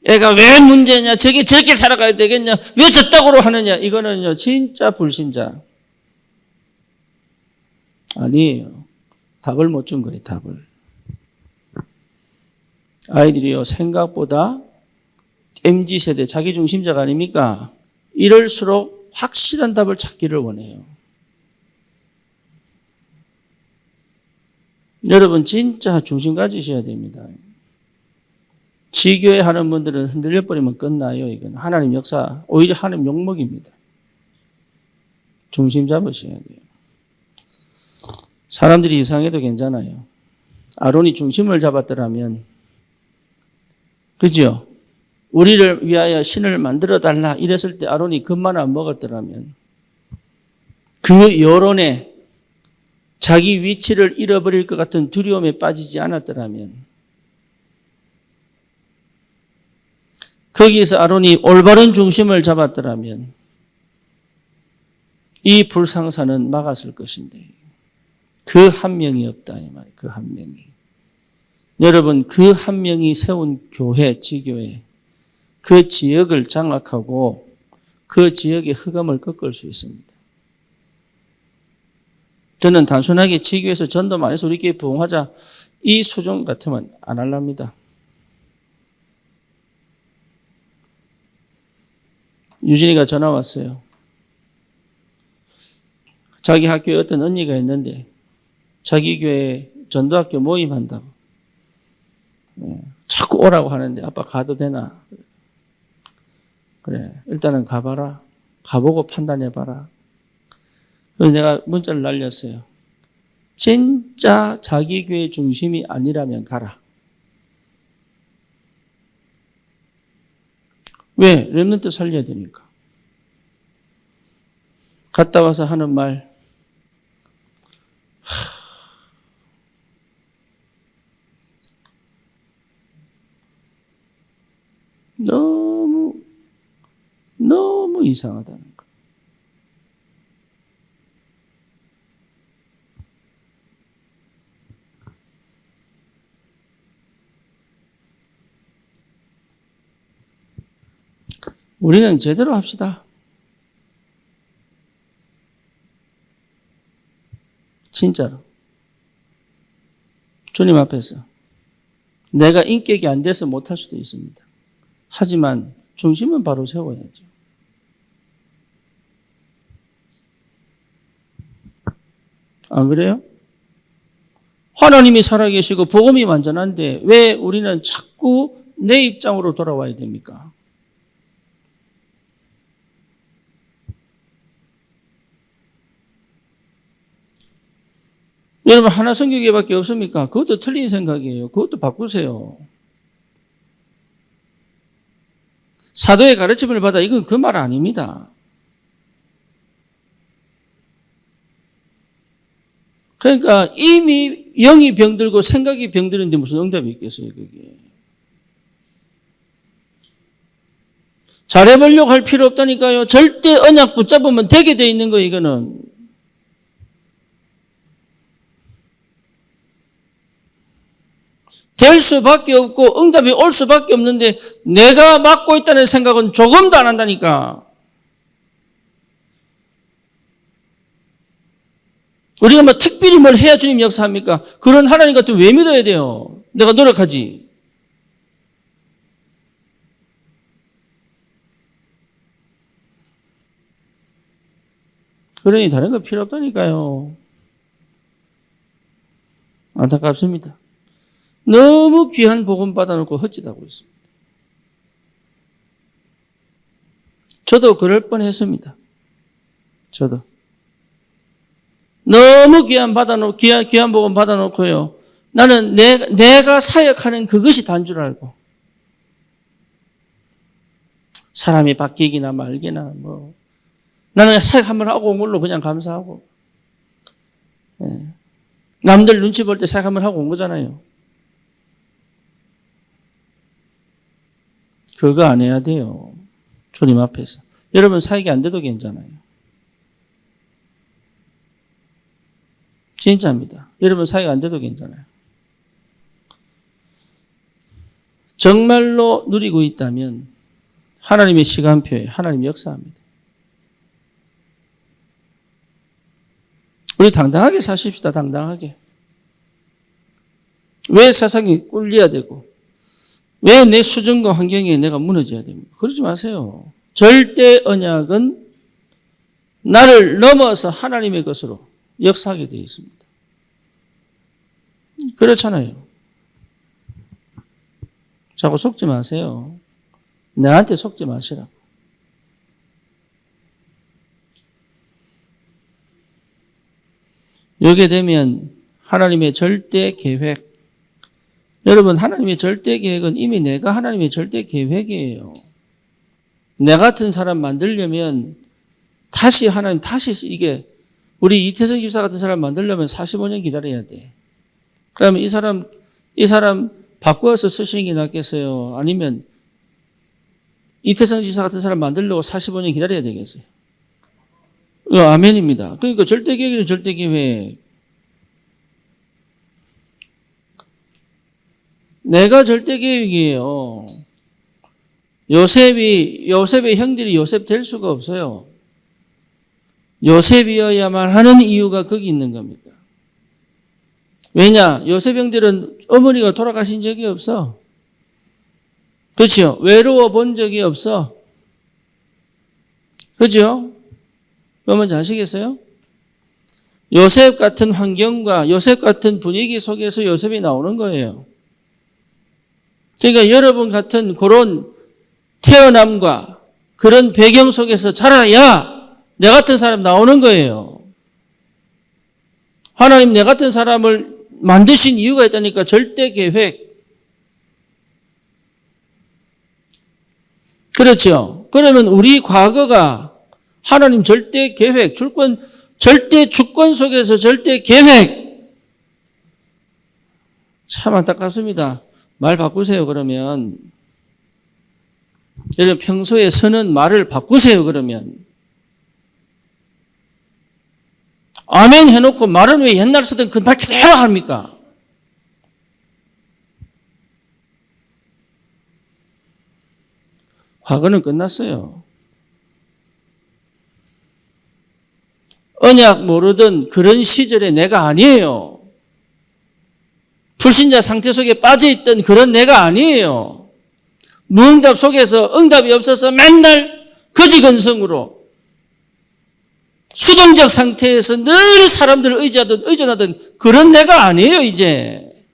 애가 왜 문제냐, 저렇게 살아가야 되겠냐, 왜 저따구로 하느냐, 이거는요, 진짜 불신자. 아니에요. 답을 못 준 거예요, 답을. 아이들이요, 생각보다 MZ세대, 자기중심자가 아닙니까? 이럴수록 확실한 답을 찾기를 원해요. 여러분 진짜 중심 가지셔야 됩니다. 지교회 하는 분들은 흔들려 버리면 끝나요. 이건 하나님 역사, 오히려 하나님 욕먹입니다. 중심 잡으셔야 돼요. 사람들이 이상해도 괜찮아요. 아론이 중심을 잡았더라면, 그죠? 우리를 위하여 신을 만들어 달라 이랬을 때 아론이 금만 안 먹었더라면, 그 여론에 자기 위치를 잃어버릴 것 같은 두려움에 빠지지 않았더라면, 거기에서 아론이 올바른 중심을 잡았더라면 이 불상사는 막았을 것인데 그 한 명이 없다 이 말이에요. 그 한 명이. 여러분 그 한 명이 세운 교회, 지교회, 그 지역을 장악하고 그 지역의 흑암을 꺾을 수 있습니다. 저는 단순하게 지교에서 전도 많이 해서 우리끼리 부흥하자 이 수준 같으면 안 하랍니다. 유진이가 전화 왔어요. 자기 학교에 어떤 언니가 있는데 자기 교회 전도학교 모임한다고. 자꾸 오라고 하는데 아빠 가도 되나? 그래, 일단은 가봐라. 가보고 판단해봐라. 그래서 내가 문자를 날렸어요. 진짜 자기 교회 중심이 아니라면 가라. 왜? 렘넌트 살려야 되니까. 갔다 와서 하는 말, 너무 이상하다는 거. 우리는 제대로 합시다. 진짜로. 주님 앞에서. 내가 인격이 안 돼서 못할 수도 있습니다. 하지만 중심은 바로 세워야죠. 안 그래요? 하나님이 살아계시고 복음이 완전한데 왜 우리는 자꾸 내 입장으로 돌아와야 됩니까? 여러분 하나 성교계밖에 없습니까? 그것도 틀린 생각이에요. 그것도 바꾸세요. 사도의 가르침을 받아 이건 그 말 아닙니다. 그러니까 이미 영이 병들고 생각이 병드는데 무슨 응답이 있겠어요, 그게. 잘해보려고 할 필요 없다니까요. 절대 언약 붙잡으면 되게 돼 있는 거예요, 이거는. 될 수밖에 없고 응답이 올 수밖에 없는데 내가 맡고 있다는 생각은 조금도 안 한다니까. 우리가 뭐 특별히 뭘 해야 주님 역사합니까? 그런 하나님 같은 왜 믿어야 돼요? 내가 노력하지. 그러니 다른 거 필요 없다니까요. 안타깝습니다. 너무 귀한 복음 받아놓고 헛짓하고 있습니다. 저도 그럴 뻔했습니다. 저도. 너무 귀한 복음 받아놓고요. 나는 내가 사역하는 그것이 다인 줄 알고. 사람이 바뀌기나 말기나 뭐. 나는 사역 한번 하고 온 걸로 그냥 감사하고. 네. 남들 눈치 볼 때 사역 한번 하고 온 거잖아요. 그거 안 해야 돼요. 주님 앞에서. 여러분 사역이 안 돼도 괜찮아요. 진짜입니다. 여러분 사역이 안 돼도 괜찮아요. 정말로 누리고 있다면 하나님의 시간표에 하나님 역사합니다. 우리 당당하게 사십시다. 당당하게. 왜 세상이 꿀려야 되고 왜 내 수준과 환경에 내가 무너져야 됩니까? 그러지 마세요. 절대 언약은 나를 넘어서 하나님의 것으로 역사하게 되어 있습니다. 그렇잖아요. 자꾸 속지 마세요. 나한테 속지 마시라고. 여기에 되면 하나님의 절대 계획. 여러분, 하나님의 절대 계획은 이미 내가 하나님의 절대 계획이에요. 내 같은 사람 만들려면 다시 이게 우리 이태성 집사 같은 사람 만들려면 45년 기다려야 돼. 그러면 이 사람 바꾸어서 쓰시는 게 낫겠어요? 아니면 이태성 집사 같은 사람 만들려고 45년 기다려야 되겠어요? 아멘입니다. 그러니까 절대 계획은 절대 계획. 내가 절대 계획이에요. 요셉의 형들이 요셉 될 수가 없어요. 요셉이어야만 하는 이유가 거기 있는 겁니다. 왜냐? 요셉 형들은 어머니가 돌아가신 적이 없어. 그렇죠? 외로워 본 적이 없어. 그렇죠? 뭔지 아시겠어요? 요셉 같은 환경과 요셉 같은 분위기 속에서 요셉이 나오는 거예요. 그러니까 여러분 같은 그런 태어남과 그런 배경 속에서 자라야 내 같은 사람 나오는 거예요. 하나님 내 같은 사람을 만드신 이유가 있다니까. 절대 계획. 그렇죠. 그러면 우리 과거가 하나님 절대 계획, 절대 주권 속에서 절대 계획. 참 안타깝습니다. 말 바꾸세요, 그러면. 여러분, 평소에 쓰는 말을 바꾸세요, 그러면. 아멘 해놓고 말은 왜 옛날 쓰던 그 말 그대로 합니까? 과거는 끝났어요. 언약 모르던 그런 시절의 내가 아니에요. 불신자 상태 속에 빠져있던 그런 내가 아니에요. 무응답 속에서 응답이 없어서 맨날 거지건성으로 수동적 상태에서 늘 사람들을 의존하던 그런 내가 아니에요, 이제.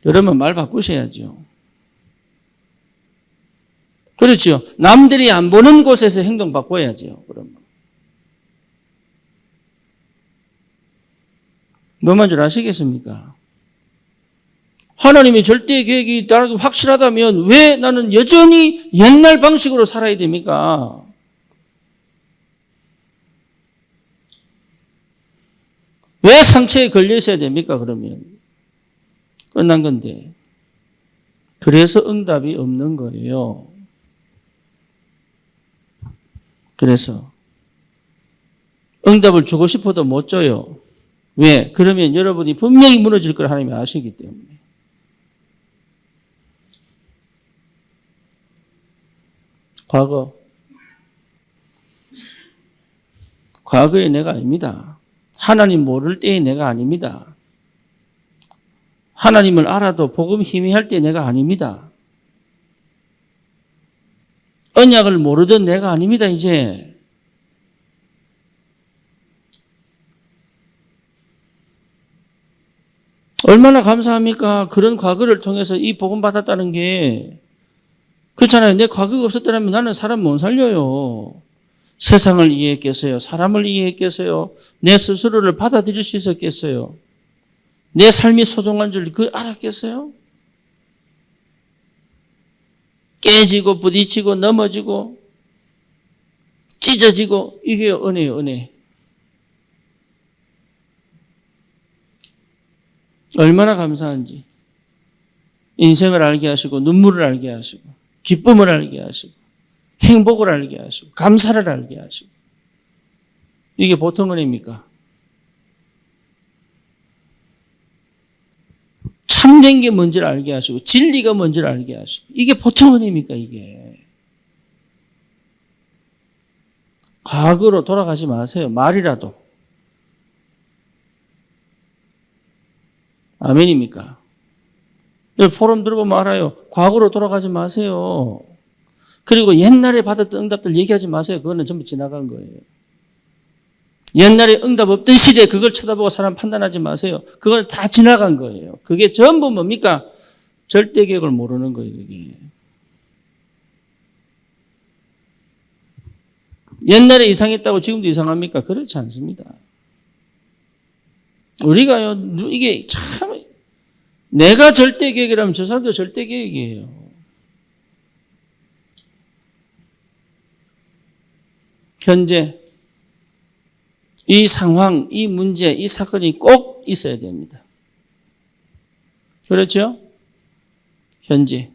그러면 말 바꾸셔야죠. 그렇죠. 남들이 안 보는 곳에서 행동 바꿔야죠, 그러면. 뭐만 줄 아시겠습니까? 하나님의 절대 계획이 있다는 게 확실하다면 왜 나는 여전히 옛날 방식으로 살아야 됩니까? 왜 상처에 걸려 있어야 됩니까, 그러면? 끝난 건데. 그래서 응답이 없는 거예요. 그래서 응답을 주고 싶어도 못 줘요. 왜? 그러면 여러분이 분명히 무너질 걸 하나님이 아시기 때문에. 과거의 내가 아닙니다. 하나님 모를 때의 내가 아닙니다. 하나님을 알아도 복음 희미할 때 내가 아닙니다. 언약을 모르던 내가 아닙니다, 이제. 얼마나 감사합니까? 그런 과거를 통해서 이 복음 받았다는 게. 그렇잖아요. 내 과거가 없었다면 나는 사람 못 살려요. 세상을 이해했겠어요? 사람을 이해했겠어요? 내 스스로를 받아들일 수 있었겠어요? 내 삶이 소중한 줄 알았겠어요? 깨지고 부딪히고 넘어지고 찢어지고 이게 은혜예요, 은혜. 얼마나 감사한지. 인생을 알게 하시고 눈물을 알게 하시고 기쁨을 알게 하시고 행복을 알게 하시고 감사를 알게 하시고. 이게 보통 은혜입니까? 참된 게 뭔지를 알게 하시고 진리가 뭔지를 알게 하시고. 이게 보통 은혜입니까, 이게? 과거로 돌아가지 마세요. 말이라도. 아멘입니까? 포럼 들어보면 알아요. 과거로 돌아가지 마세요. 그리고 옛날에 받았던 응답들 얘기하지 마세요. 그거는 전부 지나간 거예요. 옛날에 응답 없던 시대에 그걸 쳐다보고 사람 판단하지 마세요. 그건 다 지나간 거예요. 그게 전부 뭡니까? 절대계획을 모르는 거예요. 그게. 옛날에 이상했다고 지금도 이상합니까? 그렇지 않습니다. 우리가요, 이게 참, 내가 절대계획이라면 저 사람도 절대계획이에요. 현재 이 상황, 이 문제, 이 사건이 꼭 있어야 됩니다. 그렇죠? 현재.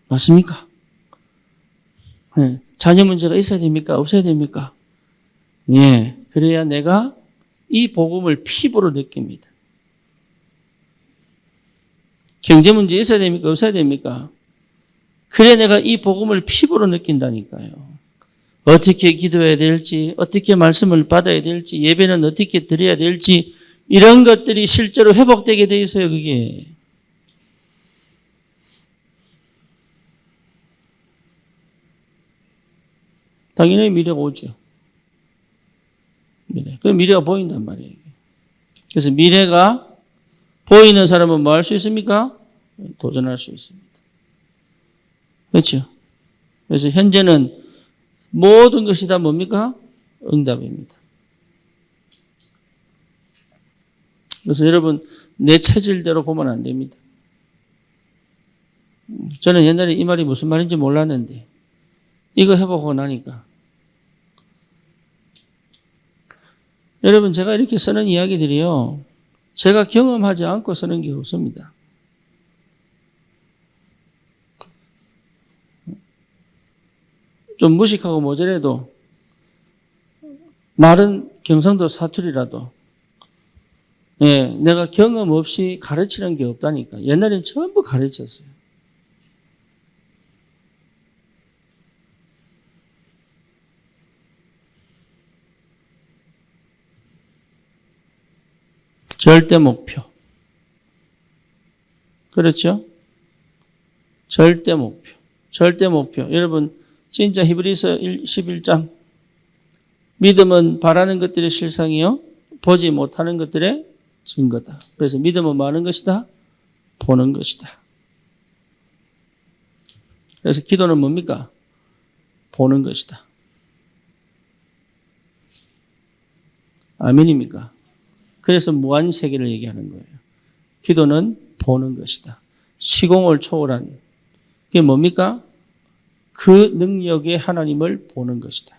맞습니까? 네. 자녀 문제가 있어야 됩니까? 없어야 됩니까? 예. 그래야 내가 이 복음을 피부로 느낍니다. 경제 문제 있어야 됩니까? 없어야 됩니까? 그래 내가 이 복음을 피부로 느낀다니까요. 어떻게 기도해야 될지, 어떻게 말씀을 받아야 될지, 예배는 어떻게 드려야 될지 이런 것들이 실제로 회복되게 돼 있어요. 그게. 당연히 미래가 오죠. 미래. 그 미래가 보인단 말이에요. 그래서 미래가 보이는 사람은 뭐 할 수 있습니까? 도전할 수 있습니다. 그렇죠? 그래서 현재는 모든 것이 다 뭡니까? 응답입니다. 그래서 여러분 내 체질대로 보면 안 됩니다. 저는 옛날에 이 말이 무슨 말인지 몰랐는데 이거 해보고 나니까 여러분 제가 이렇게 쓰는 이야기들이요. 제가 경험하지 않고 쓰는 게 없습니다. 좀 무식하고 모자라도 말은 경상도 사투리라도 예, 내가 경험 없이 가르치는 게 없다니까. 옛날엔 전부 가르쳤어요. 절대 목표. 그렇죠? 절대 목표. 절대 목표. 여러분 진짜 히브리서 11장 믿음은 바라는 것들의 실상이요 보지 못하는 것들의 증거다. 그래서 믿음은 뭐 하는 것이다? 보는 것이다. 그래서 기도는 뭡니까? 보는 것이다. 아멘입니까? 그래서 무한세계를 얘기하는 거예요. 기도는 보는 것이다. 시공을 초월한 그게 뭡니까? 그 능력의 하나님을 보는 것이다.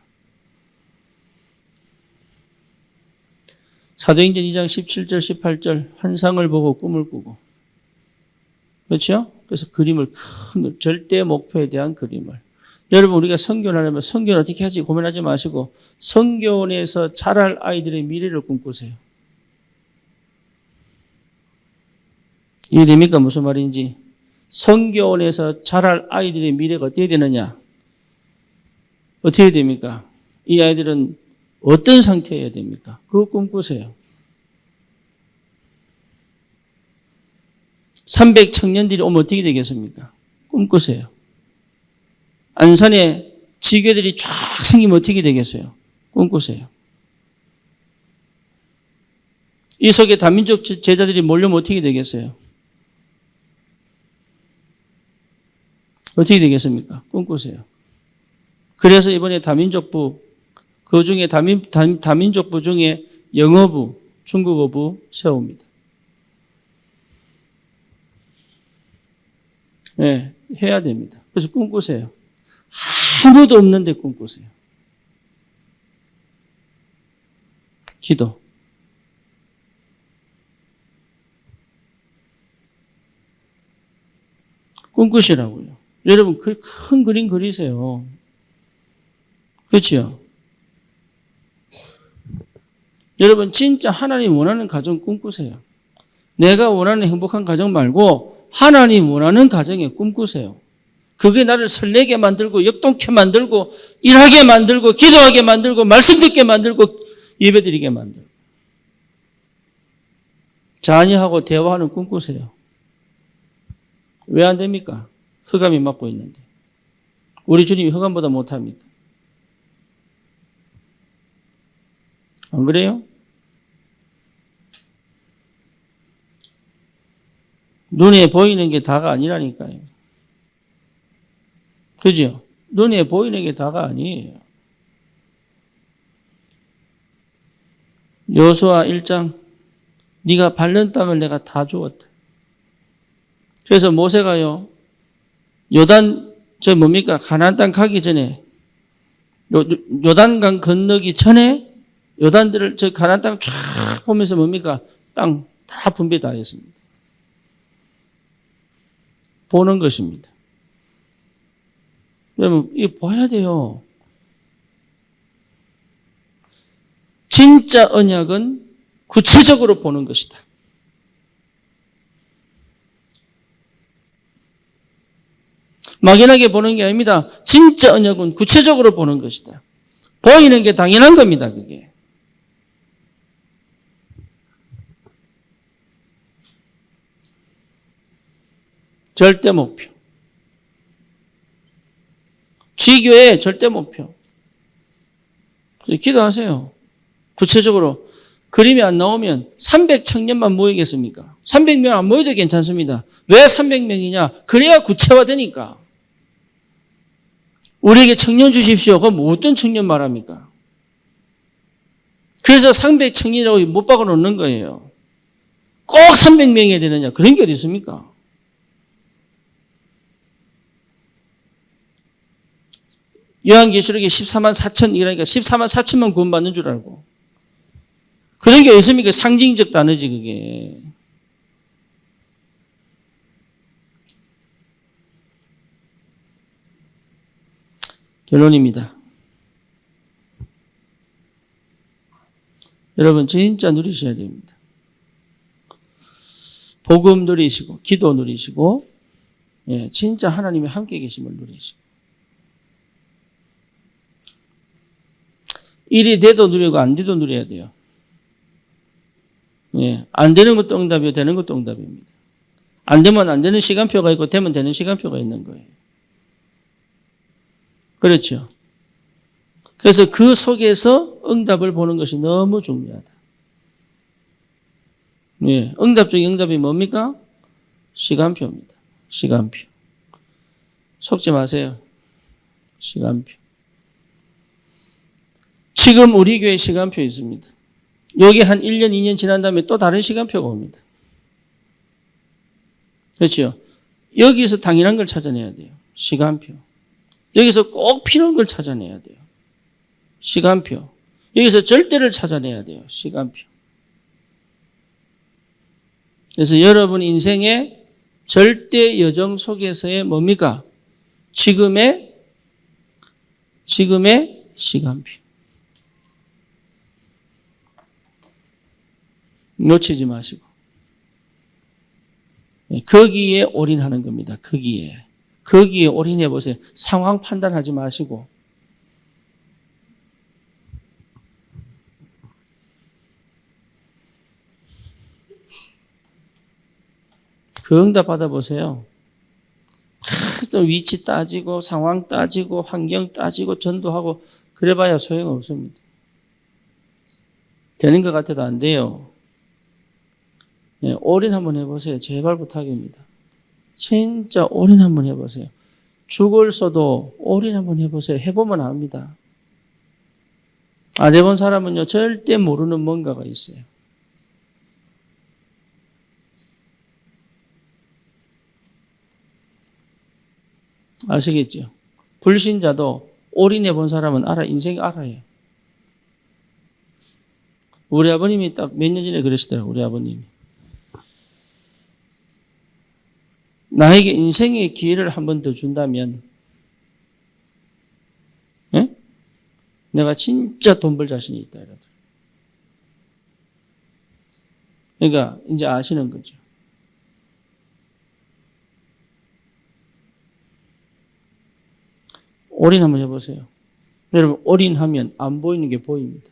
사도행전 2장 17절 18절 환상을 보고 꿈을 꾸고 그렇죠? 그래서 그림을 큰 절대 목표에 대한 그림을 여러분 우리가 성교를 하려면 성교를 어떻게 하지 고민하지 마시고 성교원에서 자랄 아이들의 미래를 꿈꾸세요. 이해됩니까? 무슨 말인지. 성교원에서 자랄 아이들의 미래가 어떻게 되느냐? 어떻게 됩니까? 이 아이들은 어떤 상태여야 됩니까? 그거 꿈꾸세요. 300 청년들이 오면 어떻게 되겠습니까? 꿈꾸세요. 안산에 지교들이 쫙 생기면 어떻게 되겠어요? 꿈꾸세요. 이 속에 다민족 제자들이 몰려면 어떻게 되겠어요? 어떻게 되겠습니까? 꿈꾸세요. 그래서 이번에 다민족부, 그 중에 다민족부 중에 영어부, 중국어부 세웁니다. 네, 해야 됩니다. 그래서 꿈꾸세요. 아무도 없는데 꿈꾸세요. 기도. 꿈꾸시라고요. 여러분, 그 큰 그림 그리세요. 그렇죠? 여러분, 진짜 하나님 원하는 가정 꿈꾸세요. 내가 원하는 행복한 가정 말고 하나님 원하는 가정에 꿈꾸세요. 그게 나를 설레게 만들고 역동케 만들고 일하게 만들고 기도하게 만들고 말씀 듣게 만들고 예배드리게 만들고 자녀하고 대화하는 꿈꾸세요. 왜 안 됩니까? 흑암이 막고 있는데. 우리 주님이 흑암보다 못합니까? 안 그래요? 눈에 보이는 게 다가 아니라니까요. 그죠? 눈에 보이는 게 다가 아니에요. 여호수아 1장 네가 밟는 땅을 내가 다 주었다. 그래서 모세가요. 요단 뭡니까? 가나안 땅 가기 전에 요단강 건너기 전에 요단들을 가나안 땅 쫙 보면서 뭡니까? 땅 다 분배 다 했습니다. 보는 것입니다. 여러분, 이거 봐야 돼요. 진짜 언약은 구체적으로 보는 것이다. 막연하게 보는 게 아닙니다. 진짜 언약은 구체적으로 보는 것이다. 보이는 게 당연한 겁니다, 그게. 절대 목표. 지교의 절대 목표. 기도하세요. 구체적으로. 그림이 안 나오면 300청년만 모이겠습니까? 300명 안 모여도 괜찮습니다. 왜 300명이냐? 그래야 구체화되니까. 우리에게 청년 주십시오. 그럼 어떤 청년 말합니까? 그래서 300청년이라고 못 박아 놓는 거예요. 꼭 300명이 되느냐? 그런 게 어디 있습니까? 요한계시록에 14만 4천이라니까 14만 4천만 구원받는 줄 알고. 그런 게 있습니까? 상징적 단어지 그게. 결론입니다. 여러분 진짜 누리셔야 됩니다. 복음 누리시고 기도 누리시고 진짜 하나님의 함께 계심을 누리시고 일이 돼도 누리고 안 돼도 누려야 돼요. 안 되는 것도 응답이고 되는 것도 응답입니다. 안 되면 안 되는 시간표가 있고 되면 되는 시간표가 있는 거예요. 그렇죠. 그래서 그 속에서 응답을 보는 것이 너무 중요하다. 응답적인 응답이 뭡니까? 시간표입니다. 시간표. 속지 마세요. 시간표. 지금 우리 교회 시간표 있습니다. 여기 한 1년, 2년 지난 다음에 또 다른 시간표가 옵니다. 그렇죠? 여기서 당연한 걸 찾아내야 돼요. 시간표. 여기서 꼭 필요한 걸 찾아내야 돼요. 시간표. 여기서 절대를 찾아내야 돼요. 시간표. 그래서 여러분 인생의 절대 여정 속에서의 뭡니까? 지금의 시간표. 놓치지 마시고. 거기에 올인하는 겁니다. 거기에 올인해 보세요. 상황 판단하지 마시고. 그 응답 받아보세요. 또 위치 따지고 상황 따지고 환경 따지고 전도하고 그래봐야 소용없습니다. 되는 것 같아도 안 돼요. 올인 한번 해보세요. 제발 부탁입니다. 진짜 올인 한번 해보세요. 죽을 써도 올인 한번 해보세요. 해보면 압니다. 안 해본 사람은요 절대 모르는 뭔가가 있어요. 아시겠죠? 불신자도 올인해 본 사람은 인생 알아요. 우리 아버님이 딱 몇 년 전에 그러시더라고요. 우리 아버님이. 나에게 인생의 기회를 한 번 더 준다면 내가 진짜 돈 벌 자신이 있다. 이러더라고요. 그러니까 이제 아시는 거죠. 올인 한번 해보세요. 여러분 올인하면 안 보이는 게 보입니다.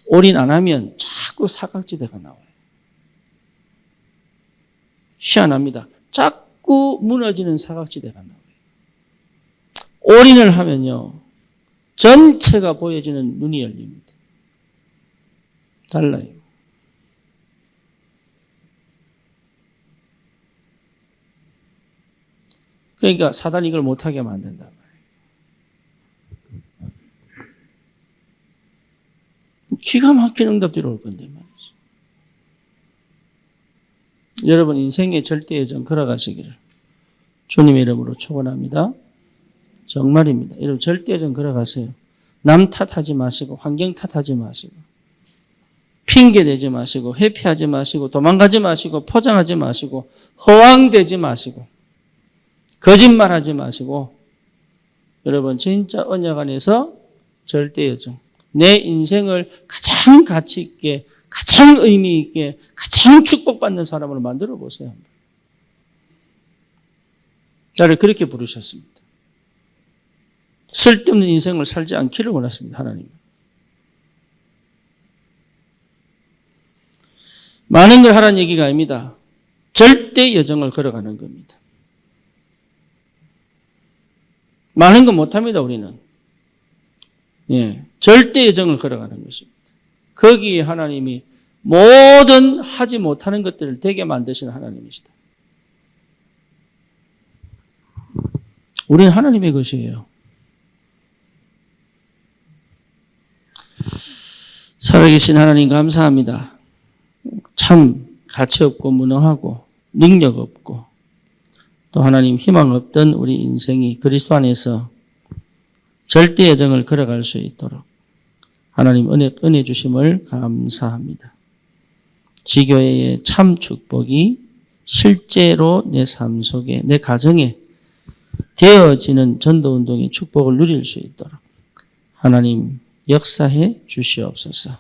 올인 안 하면 자꾸 사각지대가 나와요. 희한합니다. 자꾸 무너지는 사각지대가 나와요. 올인을 하면요 전체가 보여지는 눈이 열립니다. 달라요. 그러니까 사단이 이걸 못하게 만든단 말이에요. 기가 막힌 응답들이 올 건데 말이죠. 여러분 인생의 절대 여정 걸어가시기를 주님의 이름으로 축원합니다. 정말입니다. 여러분 절대 여정 걸어가세요. 남 탓하지 마시고 환경 탓하지 마시고 핑계 대지 마시고 회피하지 마시고 도망가지 마시고 포장하지 마시고 허황되지 마시고 거짓말하지 마시고 여러분 진짜 언약 안에서 절대 여정 내 인생을 가장 가치 있게 가장 의미 있게 가장 축복받는 사람으로 만들어 보세요. 나를 그렇게 부르셨습니다. 쓸데없는 인생을 살지 않기를 원하십니다. 하나님. 많은 걸 하라는 얘기가 아닙니다. 절대 여정을 걸어가는 겁니다. 많은 건 못합니다. 우리는. 예, 절대 여정을 걸어가는 것입니다. 거기에 하나님이 모든 하지 못하는 것들을 되게 만드시는 하나님이시다. 우리는 하나님의 것이에요. 살아계신 하나님 감사합니다. 참 가치 없고 무능하고 능력 없고 또 하나님 희망 없던 우리 인생이 그리스도 안에서 절대 여정을 걸어갈 수 있도록 하나님 은혜 주심을 감사합니다. 지교회의 참 축복이 실제로 내 삶 속에 내 가정에 되어지는 전도운동의 축복을 누릴 수 있도록 하나님 역사해 주시옵소서.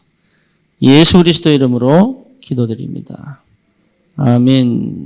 예수 그리스도 이름으로 기도드립니다. 아멘.